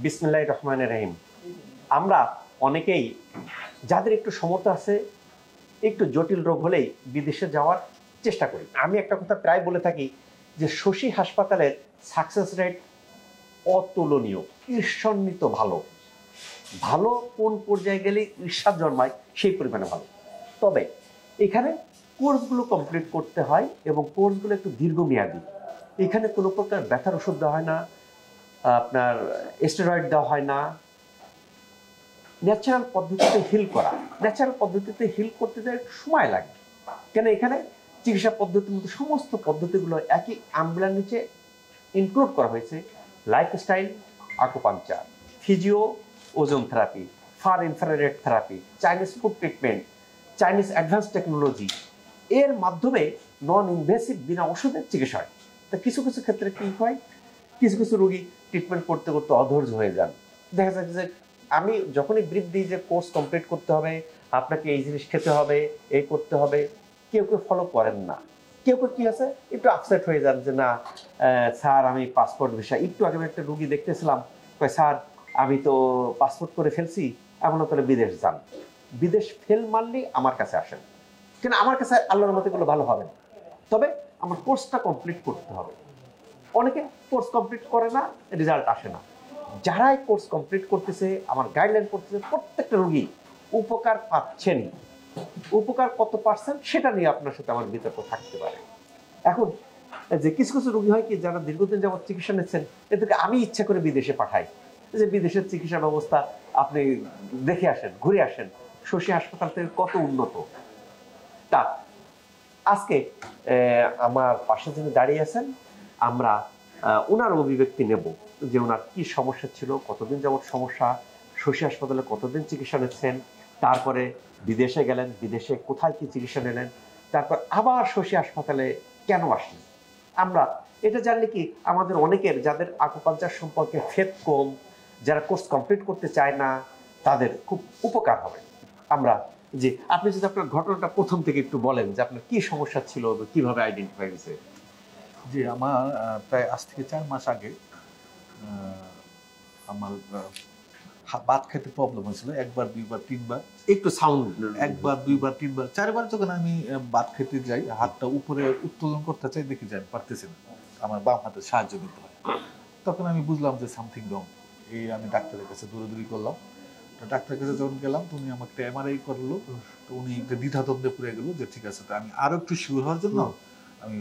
বিসমিল্লাহির রহমানির রহিম। আমরা অনেকেই যাদের একটু সমর্থ আছে, একটু জটিল রোগ হলেই বিদেশে যাওয়ার চেষ্টা করি। আমি একটা কথা প্রায় বলে থাকি যে শশী হাসপাতালের সাকসেস রেট অতুলনীয়, ঈর্ষান্বিত ভালো। ভালো কোন পর্যায়ে গেলে ঈর্ষা জন্মায় সেই পরিমাণে ভালো। তবে এখানে কোর্সগুলো কমপ্লিট করতে হয় এবং কোর্সগুলো একটু দীর্ঘমেয়াদী। এখানে কোনো প্রকার ব্যথার ওষুধ দেওয়া হয় না, আপনার স্টেরয়েড দেওয়া হয় না। ন্যাচারাল পদ্ধতিতে হিল করা, ন্যাচারাল পদ্ধতিতে হিল করতে সময় লাগে। কেন এখানে চিকিৎসা পদ্ধতির মধ্যে সমস্ত পদ্ধতিগুলো একই আমব্রেলার নিচে ইনক্লুড করা হয়েছে। Lifestyle, acupuncture, physio, ozone therapy, far infrared therapy, Chinese food treatment, Chinese advance technology, এর মাধ্যমে নন ইনভেসিভ বিনা ওষুধের চিকিৎসা হয়। তা কিছু কিছু ক্ষেত্রে কী হয়, কিছু কিছু রোগী ট্রিটমেন্ট করতে করতে অধৈর্য হয়ে যান। দেখা যাচ্ছে যে আমি যখনই ব্রিফ দিই যে কোর্স কমপ্লিট করতে হবে, আপনাকে এই জিনিস খেতে হবে, এই করতে হবে, কেউ কেউ ফলো করেন না। কেউ কেউ কী আছে, একটু আপসেট হয়ে যান যে না স্যার আমি পাসপোর্ট ভিসা, একটু আগে একটা রুগী দেখতেছিলাম, কয় স্যার আমি তো পাসপোর্ট করে ফেলছি, এমন তাহলে বিদেশ যান। বিদেশ ফেল মারলেই আমার কাছে আসেন, কেন আমার কাছে আল্লাহর মতো এগুলো ভালো হবে না। তবে আমার কোর্সটা কমপ্লিট করতে হবে। অনেকে কোর্স কমপ্লিট করে না, রেজাল্ট আসে না। যারাই কোর্স কমপ্লিট করতেছে, আমার গাইডলাইন করতেছে, প্রত্যেকটা রোগী উপকার পাচ্ছেনই। উপকার কত পার্সেন্ট সেটা নিয়ে আপনার সাথে আমার বিতর্ক থাকতে পারে। এখন যে কিছু কিছু রোগী হয় কি, যারা দীর্ঘদিন যাবত চিকিৎসা নিচ্ছেন, এদেরকে আমি ইচ্ছা করে বিদেশে পাঠাই যে বিদেশের চিকিৎসা ব্যবস্থা আপনি দেখে আসেন, ঘুরে আসেন, শশী হাসপাতাল থেকে কত উন্নত। তা আজকে আমার পাশে যিনি দাঁড়িয়ে আছেন, আমরা ওনার অভিব্যক্তি নেব যে ওনার কি সমস্যা ছিল, কতদিন যাবত সমস্যা, শশী হাসপাতালে কতদিন চিকিৎসা নিচ্ছেন, তারপরে বিদেশে গেলেন, বিদেশে কোথায় কি চিকিৎসা নিলেন, তারপর আবার শশী হাসপাতালে কেন আসলেন। আমরা এটা জানলে কি আমাদের অনেকের, যাদের আকুপাংচার সম্পর্কে ফেথ কম, যারা কোর্স কমপ্লিট করতে চায় না, তাদের খুব উপকার হবে। আমরা জি, আপনি যদি আপনার ঘটনাটা প্রথম থেকে একটু বলেন যে আপনার কি সমস্যা ছিল, কিভাবে আইডেন্টিফাই হয়েছে। জি, আমার প্রায় আজ থেকে 4 মাস আগে আমার ভাত খেতে প্রবলেম হয়েছিল। একবার, দুইবার, তিনবার, একটু সাউন্ড, একবার, দুইবার, তিনবার, চারবার যখন আমি ভাত খেতে যাই, হাতটা উপরে উত্তোলন করতে চাই, দেখি যে আমি পারতেছি না, আমার বাম হাতে সাহায্য নিতে হয়। তখন আমি বুঝলাম যে সামথিং রং। আমি ডাক্তারের কাছে দৌড়াদৌড়ি করলাম। তো ডাক্তারের কাছে যখন গেলাম, তো উনি আমাকে একটা এমআরআই করলো। তো উনি একটা দ্বিধাদ্বন্দ্বে পড়ে গেল যে ঠিক আছে। তো আমি আরো একটু শিওর হওয়ার জন্য আমি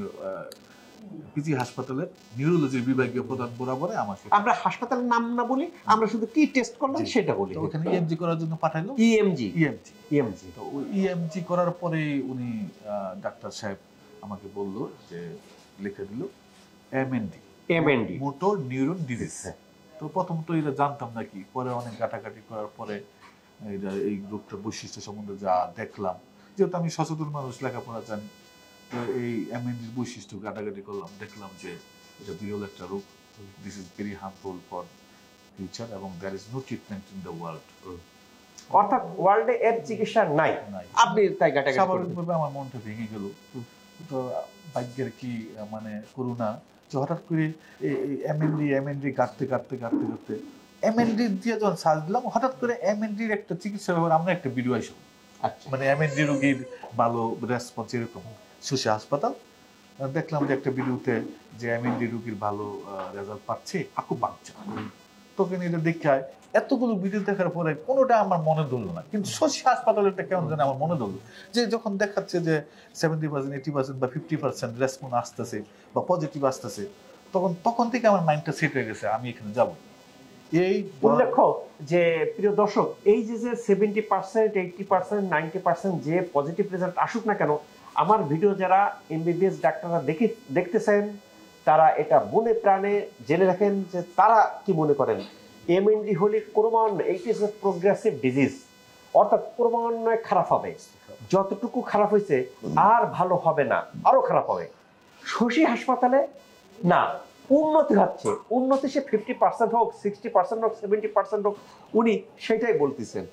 পিজি হাসপাতালের নিউরোলজি বিভাগীয় প্রধান বরাবরে আমাকে, আমরা হাসপাতালের নাম না বলি, আমরা শুধু কি টেস্ট করলাম সেটা বলি। তো ওখানে ইএমজি করার জন্য পাঠাইলো। ইএমজি তো ওই ইএমজি করার পরে উনি ডাক্তার সাহেব আমাকে বলল যে, লিখে দিল এমএনডি, মোটর নিউরন ডিজিজ। তো প্রথমত এটা জানতাম না কি, পরে অনেক ঘাটাঘাটি করার পরে এই রোগটার বৈশিষ্ট্য সম্বন্ধে যা দেখলাম, যেহেতু আমি সচেতন মানুষ, লেখাপড়া জানি, তো এই এমএনডির বৈশিষ্ট্য ঘাটাঘাটি করলাম, দেখলাম যে এটা বিরল একটা রোগ। This is very harmful for future এবং there is no treatment in the world. অর্থাৎ ওয়ার্ল্ডে এর চিকিৎসা নাই। আপনি তাই ঘাটাঘাটি স্বাভাবিকভাবে আমার মনটা ভেঙে গেল। তো ভাগ্যের কি মানে করুণা যে হঠাৎ করে এমএনডি কাটতে এমএনডি দিয়ে যখন সার্চ দিলাম, হঠাৎ করে এমএনডির একটা চিকিৎসা ব্যাপারে আমরা একটা ভিডিও আইসব, মানে এমএনডি রোগীর ভালো রেসপন্স, এরকম শশী হাসপাতাল দেখলাম যে একটা ভিডিওতে যে এমএনডি রোগীর ভালো রেজাল্ট পাচ্ছে আকুপাংচার। তখন এটা দেখে এতগুলো ভিডিও দেখার পরে কোনোটা আমার মনে ধরলো না, কিন্তু শশী হাসপাতালেরটা কেমন যেন আমার মনে ধরলো। যে যখন দেখাচ্ছে যে 70%, 80% বা 50% রেসপন্স আসতেছে বা পজিটিভ আসতেছে, তখন থেকে আমার মাইন্ডটা সেট হয়ে গেছে, আমি এখানে যাব। এই উল্লেখ্য যে প্রিয় দর্শক, এই যে 70%, 80%, 90% যে পজিটিভ রেজাল্ট আসুক না কেন, আমার ভিডিও যারা এমবিবিএস ডাক্তাররা দেখতেছেন, তারা এটা মনে প্রাণে জেনে রাখেন যে তারা কি মনে করেন। এমএনডি হলে ক্রমান্বয়ে, it is a progressive disease, অর্থাৎ ক্রমান্বয়ে খারাপ হবে। যতটুকু খারাপ হয়েছে আর ভালো হবে না, আরো খারাপ হবে। শশী হাসপাতালে না, উন্নতি হচ্ছে। উন্নতি সে 50% হোক, 60% হোক, 70% হোক, উনি সেটাই বলতেছেন।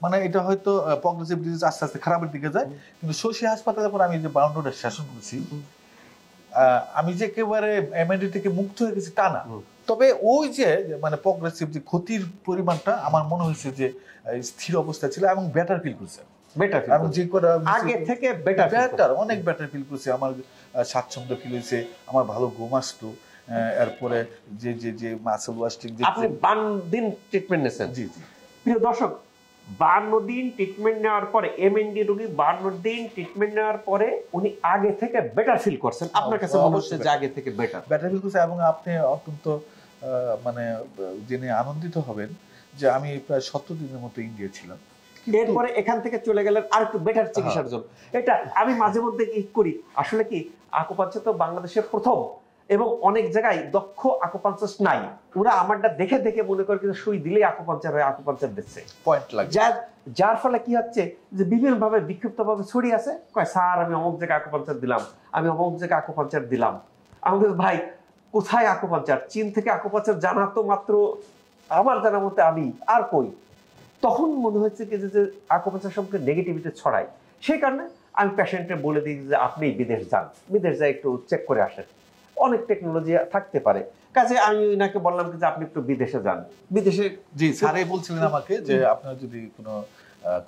মানে এটা হয়তো প্রগ্রেসিভ ডিজিজ আস্তে আস্তে খারাপের দিকে যায়, কিন্তু শশী হাসপাতালের পর আমি যে বাউন্ডারিটা শাসন করছি, আমি যে একেবারে এমএনডি থেকে মুক্ত হয়ে গেছি তা না, তবে ওই যে মানে প্রগ্রেসিভ যে ক্ষতির পরিমাণটা আমার মনে হয়েছে যে স্থির অবস্থা ছিল এবং বেটার ফিল করছে। বেটার এবং যে করে আগে থেকে বেটার অনেক বেটার ফিল করছে। আমার স্বাচ্ছন্দ্য ফিল হয়েছে, আমার ভালো ঘুম আসতো। এরপরে যে যে যে মাসল ওয়াশিং যে আপনি 52 দিন ট্রিটমেন্ট নিয়েছেন। জি জি প্রিয় দর্শক, 52 দিন ট্রিটমেন্ট নেওয়ার পরে এমএনডি রোগী 52 দিন ট্রিটমেন্ট নেওয়ার পরে উনি আগে থেকে বেটার ফিল করছেন। আপনার কাছে মনে হচ্ছে যে আগে থেকে বেটার ফিল করছে এবং আপনি অত্যন্ত মানে জেনে আনন্দিত হবেন যে আমি প্রায় 70 দিনের মতো ইন্ডিয়া ছিলাম। এরপরে এখান থেকে চলে গেলেন আর একটু বেটার চিকিৎসার জন্য। এটা আমি মাঝে মধ্যে কি করি, আসলে কি আকুপাঞ্চার তো বাংলাদেশের প্রথম এবং অনেক জায়গায় দক্ষ আকুপাঞ্চারিস্ট নাই, ওরা আমারটা দেখে দেখে মনে করে কিন্তু সুই দিলেই আকুপাঞ্চার হয়, আকুপাঞ্চার দিচ্ছে পয়েন্ট লাগে। যার ফলে কি হচ্ছে যে বিভিন্ন ভাবে বিক্ষিপ্ত ভাবে ছড়িয়ে আছে, কয় স্যার আমি অমুক জায়গায় আকুপাঞ্চার দিলাম, আমি অমুক জায়গায় আকুপাঞ্চার দিলাম। আমাদের ভাই কোথায় আকুপাঞ্চার? চীন থেকে আকুপাঞ্চার জানা তো মাত্র আমার জানার মতে আমি আর কই। তখন মনে হচ্ছে কি যে আকুপাঞ্চার সম্পর্কে নেগেটিভিটি ছড়ায়, সেই কারণে আমি পেশেন্টকে বলে দিই যে আপনি বিদেশ যান, বিদেশ যাই একটু চেক করে আসেন, অনেক টেকনোলজি থাকতে পারে। কাজে আমি ওনাকে বললাম যে আপনি একটু বিদেশে যান। বিদেশে জি স্যারে বলছিলেন আমাকে যে আপনার যদি কোনো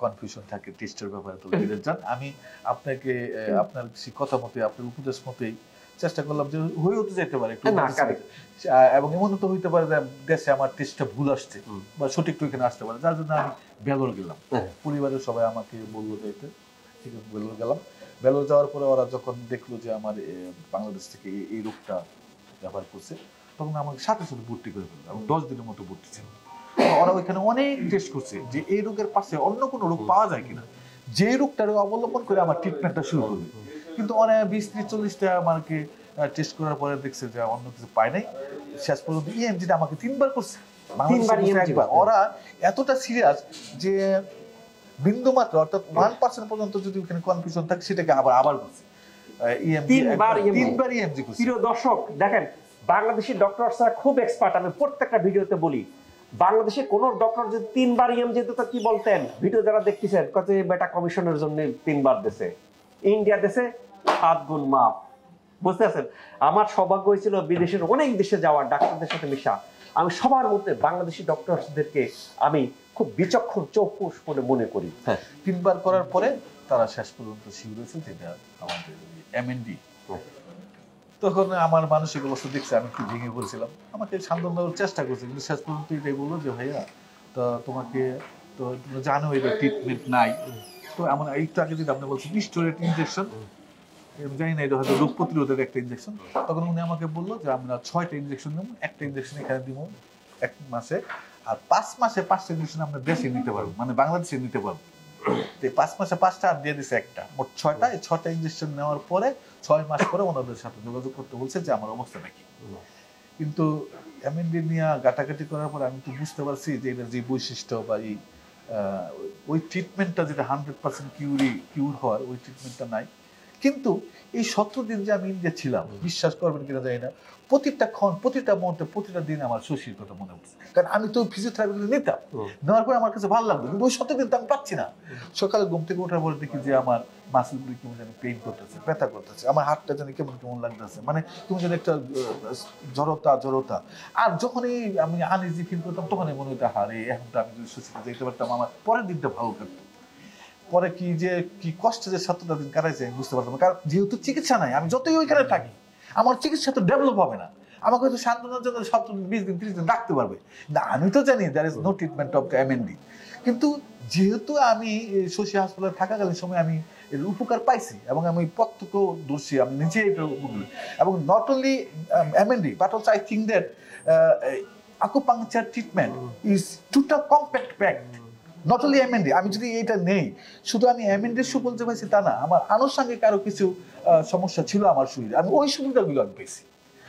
কনফিউশন থাকে টেস্টের ব্যাপারে তো বিদেশ যান। আমি আপনাকে আপনার সেই কথা মতে আপনার উপদেশ মতেই চেষ্টা করলাম যে হয়ে হতে যেতে পারে একটু, এবং এমন তো হইতে পারে যে দেশে আমার টেস্টটা ভুল আসছে বা সঠিক টুইখানে আসতে পারে, যার জন্য আমি বেলোর গেলাম। পরিবারের সবাই আমাকে বললো যাইতে, ঠিক আছে বেলোর গেলাম। বেলোর যাওয়ার পরে ওরা যখন দেখলো যে আমার বাংলাদেশ থেকে এই রোগটা ব্যবহার করছে, তখন আমাকে সাথে সাথে ভর্তি করে ফেললো এবং 10 দিনের মতো ভর্তি ছিল। ওরা ওইখানে অনেক টেস্ট করছে যে এই রোগের পাশে অন্য কোনো রোগ পাওয়া যায় কিনা, যে রোগটার অবলম্বন করে আমার ট্রিটমেন্টটা শুরু করবে। কিন্তু অনেক 20-30-40টা আমাকে টেস্ট করার পরে দেখছে যে অন্য কিছু পায় নাই। শেষ পর্যন্ত ইএমজিটা আমাকে 3বার করছে, একবার। ওরা এতটা সিরিয়াস যে বিন্দু মাত্র অর্থাৎ 1% পর্যন্ত যদি ওখানে কনফিউশন থাকে সেটাকে আবার করছে। তিনবার ইএমজি করছে। প্রিয় দর্শক দেখেন, বাংলাদেশি ডক্টররা খুব এক্সপার্ট। আমি প্রত্যেকটা ভিডিওতে বলি, বাংলাদেশে কোন ডক্টর যদি 3বার ইএমজি দিত কি বলতেন? ভিডিও যারা দেখতেছেন কত বেটা কমিশনের জন্য 3বার দেশে, ইন্ডিয়া দেশে 7 গুণ মাপ। বুঝতে পারছেন? আমার সৌভাগ্য হয়েছিল বিদেশের অনেক দেশে যাওয়ার, ডাক্তারদের সাথে মিশা। আমি সবার মধ্যে বাংলাদেশি ডক্টরদেরকে আমি খুব বিচক্ষণ চৌকুশ বলে মনে করি। 3বার করার পরে তারা শেষ পর্যন্ত শিওর হয়েছে যেটা আমাদের এমএনডি। তখন আমার মানসিক অবস্থা দেখছে আমি একটু ভেঙে পড়ছিলাম, আমাকে সান্ত্বনা দেওয়ার চেষ্টা করছে, কিন্তু শেষ পর্যন্ত এটাই বললো যে ভাইয়া তো তোমাকে তো জানো এটা ট্রিটমেন্ট নাই। তো এমন একটু আগে যদি আপনি বলছেন স্টেরয়েড ইনজেকশন, জানি না এটা হয়তো রোগ প্রতিরোধের একটা ইনজেকশন। তখন উনি আমাকে বললো যে আমরা 6টা ইনজেকশন নেব, একটা ইনজেকশন এখানে দিব 1 মাসে, আর 5 মাসে 5টা ইনজেকশন আমরা দেশে নিতে পারবো, মানে বাংলাদেশে নিতে পারবো। 5 মাসে 5টা আর দিয়ে দিছে একটা, মোট 6টা। এই 6টা ইনজেকশন নেওয়ার পরে 6 মাস পরে ওনাদের সাথে যোগাযোগ করতে বলছে যে আমার অবস্থাটা কি। কিন্তু এমএনডি নিয়ে গাটাগাটি করার পরে আমি তো বুঝতে পারছি যে এটার যে বৈশিষ্ট্য বা এই ওই ট্রিটমেন্টটা যেটা 100% কিউর হওয়ার ওই ট্রিটমেন্টটা নাই। কিন্তু এই 17 দিন যে আমি ইন্ডিয়া ছিলাম, বিশ্বাস করবেন কিনা জানি না, প্রতিটা ক্ষণ, প্রতিটা মুহূর্তে, প্রতিটা দিন আমার শশীর কথা মনে পড়ছে। কারণ আমি তো ফিজিওথেরাপি নিতাম, নেওয়ার পরে আমার কাছে ভালো লাগতো, কিন্তু ওই 17 দিন তো আমি পাচ্ছি না। সকালে ঘুম থেকে ওঠার পরে দেখি যে আমার মাসেলগুলি কেমন যেন পেইন করতেছে, ব্যথা করতেছে, আমার হাতটা যেন কেমন কেমন লাগতেছে, মানে তুমি যেন একটা জড়তা। আর যখনই আমি আনইজি ফিল করতাম তখনই মনে হতো হারে এখন তো আমি যদি শশীতে যেতে পারতাম আমার পরের দিনটা ভালো কাটতো। পরে কি কষ্টে যে 17টা দিন কাটাইছে আমি বুঝতে পারতাম, কারণ যেহেতু চিকিৎসা নাই, আমি যতই ওইখানে থাকি আমার চিকিৎসা তো ডেভেলপ হবে না। আমাকে হয়তো সান্ত্বনার জন্য 17 দিন 20 দিন 30 দিন রাখতে পারবে না, আমি তো জানি there is no treatment of MND. কিন্তু যেহেতু আমি শশী হাসপাতালে থাকাকালীন সময় আমি এর উপকার পাইছি এবং আমি প্রত্যক্ষদর্শী, আমি নিজে এটা এবং not only MND but also I think that acupuncture treatment is total compact packed. Not only MND, আমি যদি এটা নেই শুধু আমি এমএনডির সুফল যে পাইছি তা না, আমার আনুষঙ্গিক আরো কিছু সমস্যা ছিল আমার শরীরে, আমি ওই সুবিধাগুলো আমি পেয়েছি।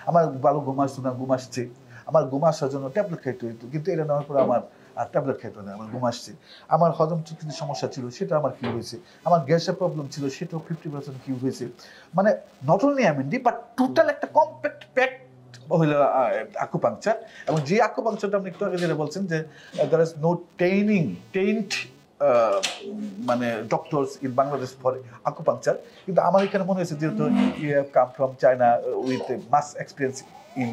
আমার ভালো ঘুম আসতো না, ঘুম আসছে, আমার ঘুম আসার জন্য ট্যাবলেট খাইতে হইতো, কিন্তু এটা নেওয়ার পরে আমার আর ট্যাবলেট খাইতে না, আমার ঘুম আসছে। আমার হজম চুক্তির সমস্যা ছিল সেটা আমার কিউ হয়েছে, আমার গ্যাসের প্রবলেম ছিল সেটাও 50% কিউ হয়েছে। মানে not only MND but total একটা কম্প্যাক্ট প্যাক হইল আকুপাংচার। এবং যে আকুপাংচারটা আপনি একটু আগে যেটা বলছেন যে দ্যার ইজ নো ট্রেইনড মানে doctors in Bangladesh for acupuncture, কিন্তু আমার এখানে মনে হয়েছে যেহেতু you have come from China with mass experience in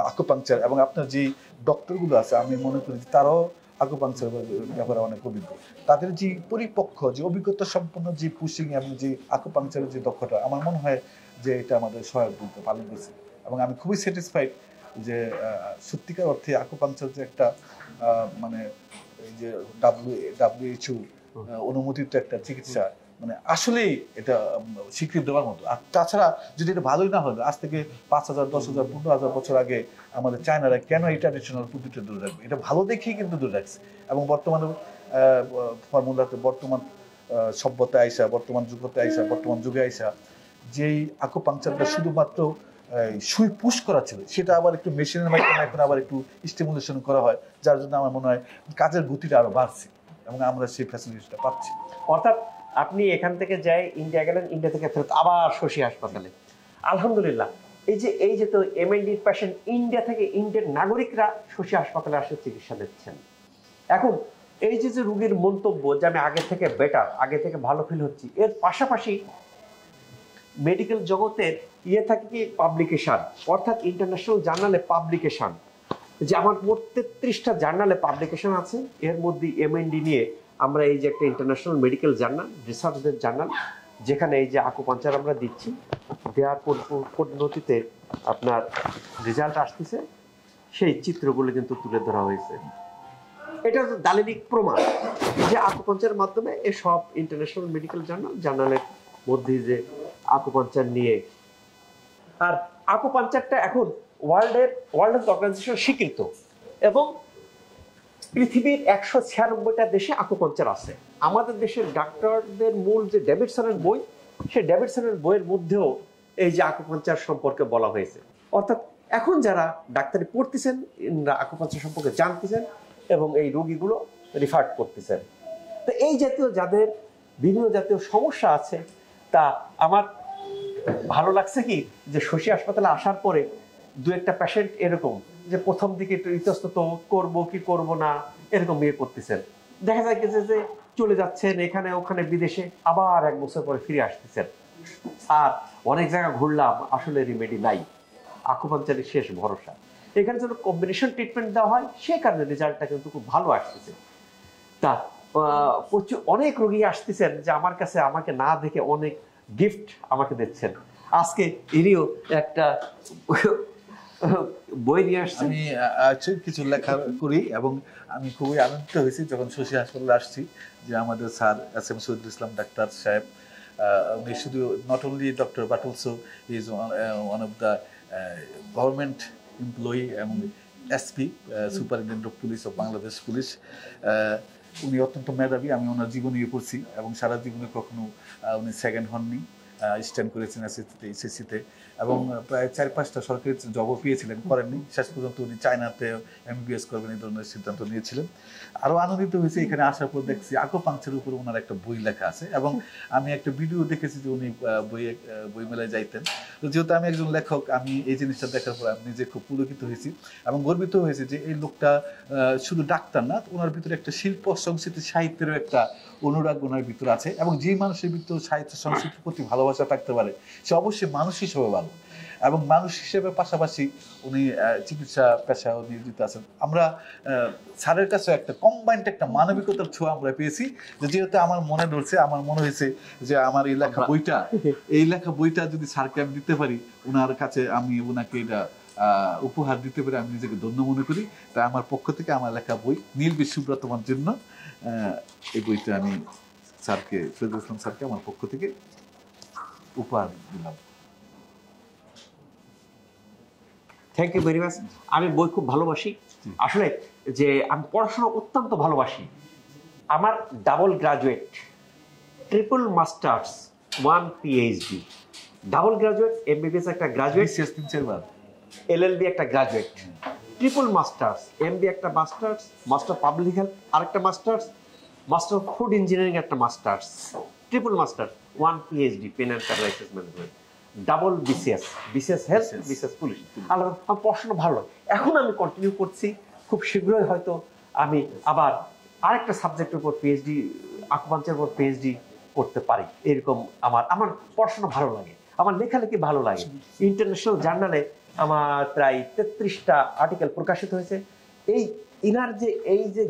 acupuncture এবং আপনার যে ডক্টরগুলো আছে আমি মনে করি যে তারাও আকুপাংচার ব্যাপারে অনেক অভিজ্ঞ। তাদের যে পরিপক্ক যে অভিজ্ঞতা সম্পন্ন যে পুশিং এবং যে আকুপাংচারের যে দক্ষতা আমার মনে হয় যে এটা আমাদের সহায়ক ভূমিকা পালন করছে এবং আমি খুবই স্যাটিসফাইড যে সত্যিকার অর্থে আকুপাংচার যে একটা মানে এই যে WHO অনুমোদিত একটা চিকিৎসা মানে আসলেই এটা স্বীকৃতি দেওয়ার মতো। আর তাছাড়া যদি এটা ভালোই না হতো আজ থেকে 5,000 10,000 15,000 বছর আগে আমাদের চায়নারা কেন এই ট্র্যাডিশনাল পদ্ধতিটা দূরে রাখবে, এটা ভালো দেখেই কিন্তু দূরে রাখছে। এবং বর্তমানে ফর্মুলাতে বর্তমান সভ্যতা আইসা বর্তমান যুগতে আইসা বর্তমান যুগে আইসা যেই আকুপাংচারটা শুধুমাত্র সুই পুশ করা ছিল সেটা আবার একটু মেশিনের মাধ্যমে এখন আবার একটু স্টিমুলেশন করা হয়, যার জন্য আমার মনে হয় কাজের গতিটা আরো বাড়ছে এবং আমরা সেই ফ্যাসিলিটিটা পাচ্ছি। অর্থাৎ আপনি এখান থেকে যাই ইন্ডিয়া গেলেন, ইন্ডিয়া থেকে ফেরত আবার শশী হাসপাতালে। আলহামদুলিল্লাহ এই যে তো এমএনডির পেশেন্ট ইন্ডিয়া থেকে ইন্ডিয়ার নাগরিকরা শশী হাসপাতালে আসে চিকিৎসা দিচ্ছেন। এখন এই যে রোগীর মন্তব্য যে আমি আগে থেকে বেটার, আগে থেকে ভালো ফিল হচ্ছি, এর পাশাপাশি মেডিকেল জগতের থাকে কি পাবলিকেশন, অর্থাৎ ইন্টারন্যাশনাল জার্নালে পাবলিকেশন, যে আমার মোট 33টা জার্নালে পাবলিকেশন আছে। এর মধ্যে এমএনডি নিয়ে আমরা এই যে একটা ইন্টারন্যাশনাল মেডিকেল জার্নাল, রিসার্চদের জার্নাল, যেখানে এই যে আকুপাঞ্চার আমরা দিচ্ছি, দেওয়ার পদ্ধতিতে আপনার রেজাল্ট আসতেছে, সেই চিত্রগুলো কিন্তু তুলে ধরা হয়েছে। এটা হচ্ছে দালিলিক প্রমাণ যে আকুপাঞ্চারের মাধ্যমে এসব ইন্টারন্যাশনাল মেডিকেল জার্নালের মধ্যে যে আকুপাঞ্চার নিয়ে। আর আকুপাঞ্চারটা এখন ওয়ার্ল্ড হেলথ অর্গানাইজেশন স্বীকৃত এবং পৃথিবীর 196টা দেশে আকুপাঞ্চার আছে। আমাদের দেশের ডাক্তারদের মূল যে ডেভিডসনের বই, সেই ডেভিডসনের বইয়ের মধ্যেও এই যে আকুপাঞ্চার সম্পর্কে বলা হয়েছে। অর্থাৎ এখন যারা ডাক্তারি পড়তেছেন আকুপাঞ্চার সম্পর্কে জানতেছেন এবং এই রোগীগুলো রিফার করতেছেন। তো এই জাতীয় যাদের বিভিন্ন জাতীয় সমস্যা আছে, তা আমার ভালো লাগছে কি যে শশী হাসপাতালে আসার পরে দু একটা পেশেন্ট এরকম যে প্রথম দিকে একটু ইতস্তত করবো কি করব না এরকম ইয়ে করতেছেন, দেখা যায় যে চলে যাচ্ছেন এখানে ওখানে বিদেশে, আবার 1 বছর পরে ফিরে আসতেছেন। আর অনেক জায়গা ঘুরলাম, আসলে রিমেডি নাই, আকুপাঞ্চারের শেষ ভরসা। এখানে যেন কম্বিনেশন ট্রিটমেন্ট দেওয়া হয়, সেই কারণে রেজাল্টটা কিন্তু খুব ভালো আসতেছে। তা প্রচুর অনেক রোগী আসতেছেন যে আমার কাছে আমাকে না দেখে অনেক গিফট আমাকে দিচ্ছেন। আজকে ইনিও একটা বই নিয়ে আসছেন। আমি কিছু লেখা করি এবং আমি খুবই আনন্দিত হয়েছি যখন শশী হাসপাতালে আসছি যে আমাদের স্যার এস.এম. শহীদুল ইসলাম ডাক্তার সাহেব, উনি শুধু not only doctor but also he is one of the government employee এবং SP superintendent of police of Bangladesh police. উনি অত্যন্ত মেধাবী, আমি ওনার জীবনী পড়ছি এবং সারা জীবনে কখনো উনি সেকেন্ড হননি, স্ট্যান্ড করেছেন এসএসসিতে এবং প্রায় 4-5টা সরকারি জবও পেয়েছিলেন, করেননি। শেষ পর্যন্ত উনি চায়নাতে এমবিবিএস করবেন এই ধরনের সিদ্ধান্ত নিয়েছিলেন। আরও আনন্দিত হয়েছে এখানে আসার পর দেখছি আকুপাংচারের উপর ওনার একটা বই লেখা আছে এবং আমি একটা ভিডিও দেখেছি যে উনি বই মেলায় যাইতেন। তো যেহেতু আমি একজন লেখক, আমি এই জিনিসটা দেখার পর আমি নিজে খুব পুলকিত হয়েছি এবং গর্বিত হয়েছি যে এই লোকটা শুধু ডাক্তার না, ওনার ভিতরে একটা শিল্প সংস্কৃতি সাহিত্যেরও একটা অনুরাগ ওনার ভিতরে আছে এবং যেই মানুষের ভিতরে সাহিত্য সংস্কৃতির প্রতি ভালোবাসা থাকতে পারে সে অবশ্যই মানুষ হিসেবে ভালো এবং মানুষ হিসেবে পাশাপাশি উনি চিকিৎসা পেশাও নিয়োজিত আছেন। আমরা স্যারের কাছে একটা কম্বাইন্ড একটা মানবিকতার ছোঁয়া আমরা পেয়েছি, যেহেতু আমার মনে ধরছে, আমার মনে হয়েছে যে আমার এই লেখা বইটা যদি স্যারকে আমি দিতে পারি, ওনার কাছে আমি ওনাকে এটা উপহার দিতে পারি, আমি নিজেকে ধন্য মনে করি। তাই আমার পক্ষ থেকে আমার লেখা বই নীল বিশুভ্রা তোমার জন্য, এই বইটা আমি স্যারকে, শহীদুল ইসলাম স্যারকে আমার পক্ষ থেকে উপহার দিলাম। Thank you very much. আমি বই খুব ভালোবাসি, আসলে যে আমি পড়াশোনা অত্যন্ত ভালোবাসি। আমার double graduate, triple masters, 1 PhD, double graduate, MBBS একটা গ্রাজুয়েট, এলএলবি একটা গ্রাজুয়েট, ট্রিপল মাস্টার্স, এমবি একটা মাস্টার্স, মাস্টার পাবলিক হেলথ আরেকটা মাস্টার্স, মাস্টার ফুড ইঞ্জিনিয়ারিং একটা masters, triple master, 1 PhD pain and paralysis management, double BCS health, BCS police. আমার পড়াশোনা ভালো লাগে, এখন আমি কন্টিনিউ করছি। খুব শীঘ্রই হয়তো আমি আবার আরেকটা সাবজেক্টের উপর পিএইচডি, আকুপাঞ্চারের উপর পিএইচডি করতে পারি, এরকম আমার পড়াশোনা ভালো লাগে, আমার লেখালেখি ভালো লাগে। ইন্টারন্যাশনাল জার্নালে আমার প্রায় 33টা আর্টিকেল প্রকাশিত হয়েছে। এই ইনার যে এই যে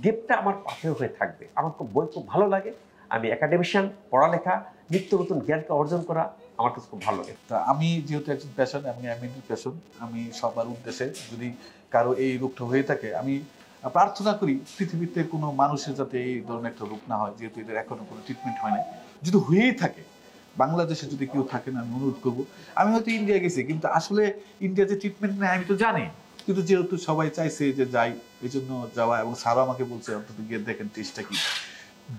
গিফটটা আমার পাথেয় হয়ে থাকবে। আমার বই খুব ভালো লাগে। আমি একাডেমিশিয়ান, পড়ালেখা, নিত্য নতুন জ্ঞানকে অর্জন করা আমার কাছে খুব ভালো লাগে। তা আমি যেহেতু একজন প্যাশন, আমি এমএনডির প্যাশন, আমি সবার উদ্দেশ্যে যদি কারো এই রোগটা হয়ে থাকে, আমি প্রার্থনা করি পৃথিবীতে কোনো মানুষের যাতে এই ধরনের একটা রোগ না হয়, যেহেতু এটার এখনো কোনো ট্রিটমেন্ট হয় না। যদি হয়েই থাকে, বাংলাদেশে যদি কেউ থাকেন আমি অনুরোধ করবো। আমি হয়তো ইন্ডিয়া গেছি, কিন্তু আসলে ইন্ডিয়া যে ট্রিটমেন্ট নেয় আমি তো জানি, কিন্তু যেহেতু সবাই চাইছে যে যাই, এই জন্য যাওয়া। এবং স্যারও আমাকে বলছে অন্তত গিয়ে দেখেন টেস্টটা কি।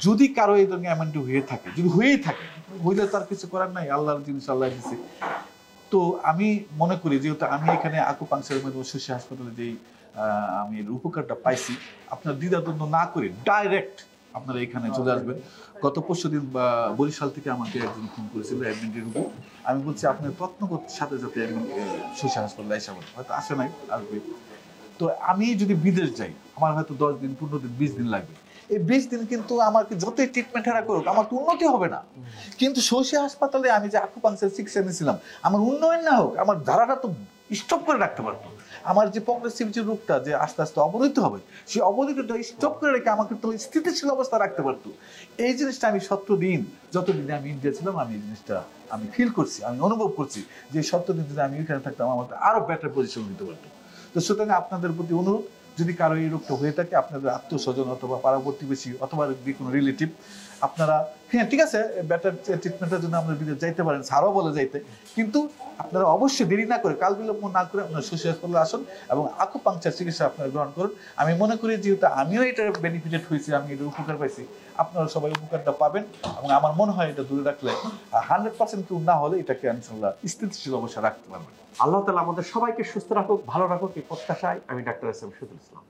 যদি কারো এই ধরনের এমনটি হয়ে থাকে, যদি হয়েই থাকে, হইলে তার কিছু করার নাই, আল্লাহর জিনিস আল্লাহ দিছে। তো আমি মনে করি যেহেতু আমি এখানে আকুপাংচারের মাধ্যমে শশী হাসপাতালে যেই আমি এর উপকারটা পাইছি, আপনার দ্বিধাদ্বন্দ্ব না করে ডাইরেক্ট আপনারা এখানে চলে আসবেন। গত পরশুদিন বরিশাল থেকে আমাকে একজন ফোন করেছিল এমএনডি রোগী। আমি বলছি আপনার প্রত্ন করতে সাথে সাথে শশী হাসপাতালে এসে হয়তো আসে নাই, আসবে। তো আমি যদি বিদেশ যাই, আমার হয়তো 10 দিন, 15 দিন, 20 দিন লাগবে। এই 20 দিন কিন্তু আমাকে যতই ট্রিটমেন্ট হারা করুক, আমার তো উন্নতি হবে না। কিন্তু শশী হাসপাতালে আমি যে আকুপাংচার চিকিৎসা নিয়েছিলাম, আমার উন্নয়ন না হোক, আমার ধারাটা তো স্টপ করে রাখতে পারতো। আমার যে প্রগ্রেসিভ যে রোগটা যে আস্তে আস্তে অবনতি হবে, সেই অবনতিটা স্টপ করে রেখে আমাকে তো স্থিতিশীল অবস্থা রাখতে পারতো। এই জিনিসটা আমি 17 দিন, যতদিনে আমি ইন্ডিয়া ছিলাম, আমি এই জিনিসটা আমি ফিল করছি, আমি অনুভব করছি যে 17 দিন যদি আমি এখানে থাকতাম, আমার আরো বেটার পজিশন দিতে পারতো। তো সুতরাং আপনাদের প্রতি অনুরোধ, যদি কারো এই রোগটা হয়ে থাকে, আপনাদের আত্মীয় স্বজন অথবা পাড়া প্রতিবেশী অথবা যে কোনো রিলেটিভ, আপনারা হ্যাঁ ঠিক আছে বেটার ট্রিটমেন্টের জন্য আপনারা বিদেশ যাইতে পারেন, স্যারও বলে যাইতে, কিন্তু আপনারা অবশ্যই দেরি না করে, কাল বিলম্ব না করে আপনারা শশী হাসপাতালে আসুন এবং আকুপাংচার চিকিৎসা আপনারা গ্রহণ করুন। আমি মনে করি যেহেতু আমিও এটা বেনিফিটেড হয়েছি, আমি এটা উপকার পাইছি, আপনারা সবাই উপকারটা পাবেন। এবং আমার মনে হয় এটা দূরে রাখলে 100% কেউ না হলে এটাকে ইনশাআল্লাহ স্থিতিশীল অবস্থা রাখতে পারবেন। আল্লাহ তাআলা আমাদের সবাইকে সুস্থ রাখুক, ভালো রাখুক, এই প্রত্যাশায় আমি doctor S M Shahidul Islam.